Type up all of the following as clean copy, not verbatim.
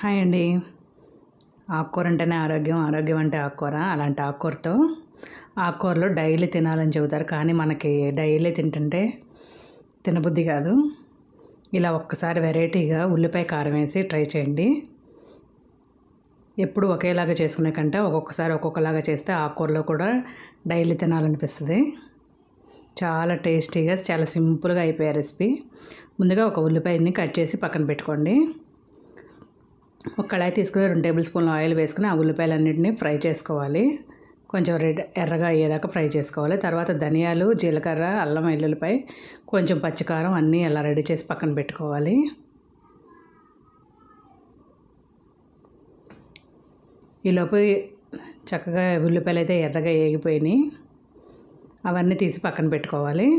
Hi అండి. ఆకుకూర అంటేనే ఆరోగ్యం, ఆరోగ్యం అంటే ఆకుకూర. అలాంటి ఆకుకూరతో ఆకుకూరలు డైలీ తినాలని చెబుతారు, కానీ మనకి డైలీ తింటుంటే తినబుద్ధి కాదు. ఇలా ఒక్కసారి వెరైటీగా ఉల్లిపాయ కారం వేసి ట్రై చేయండి. ఎప్పుడు ఒకేలాగా చేసుకునే కంటే ఒక్కొక్కసారి ఒక్కొక్కలాగా చేస్తే ఆకుకూరలో కూడా డైలీ తినాలనిపిస్తుంది. చాలా టేస్టీగా, చాలా సింపుల్గా అయిపోయే రెసిపీ. ముందుగా ఒక ఉల్లిపాయని కట్ చేసి పక్కన పెట్టుకోండి. ఒక కళాయి తీసుకుని 2 టేబుల్ స్పూన్ల ఆయిల్ వేసుకుని ఆ ఉల్లిపాయలన్నింటినీ ఫ్రై చేసుకోవాలి. కొంచెం ఎర్రగా అయ్యేదాకా ఫ్రై చేసుకోవాలి. తర్వాత ధనియాలు, జీలకర్ర, అల్లం వెల్లుల్లిపాయ, కొంచెం పచ్చికారం అన్నీ అలా రెడీ చేసి పక్కన పెట్టుకోవాలి. ఈలోపు చక్కగా ఉల్లిపాయలు అయితే ఎర్రగా వేగిపోయినాయి. అవన్నీ తీసి పక్కన పెట్టుకోవాలి.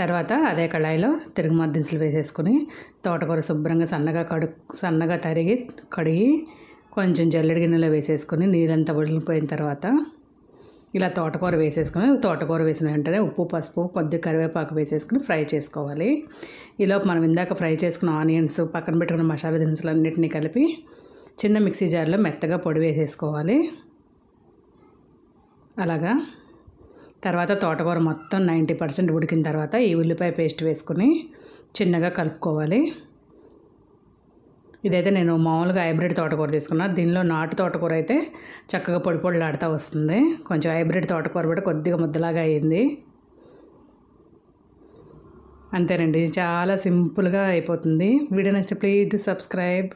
తర్వాత అదే కళాయిలో తిరుగుమాత దినుసులు వేసేసుకుని తోటకూర శుభ్రంగా సన్నగా తరిగి కడిగి కొంచెం జల్లెడ గిన్నెలో వేసేసుకుని నీరంతా వదిలిపోయిన తర్వాత ఇలా తోటకూర వేసేసుకుని తోటకూర వేసిన వెంటనే ఉప్పు, పసుపు, కొద్దిగా కరివేపాకు వేసేసుకుని ఫ్రై చేసుకోవాలి. ఈలోపు మనం ఇందాక ఫ్రై చేసుకున్న ఆనియన్స్, పక్కన పెట్టుకున్న మసాలా దినుసులు అన్నింటినీ కలిపి చిన్న మిక్సీ జార్లో మెత్తగా పొడి వేసేసుకోవాలి. అలాగా తర్వాత తోటకూర మొత్తం 90% ఉడికిన తర్వాత ఈ ఉల్లిపాయ పేస్ట్ వేసుకుని చిన్నగా కలుపుకోవాలి. ఇదైతే నేను మామూలుగా హైబ్రిడ్ తోటకూర తీసుకున్నా. దీనిలో నాటు తోటకూర అయితే చక్కగా పొడి పొడిలాడుతూ వస్తుంది. కొంచెం హైబ్రిడ్ తోటకూర కూడా కొద్దిగా ముద్దలాగా అయ్యింది. అంతేనండి, చాలా సింపుల్గా అయిపోతుంది. వీడియో నచ్చితే ప్లీజ్ సబ్స్క్రైబ్.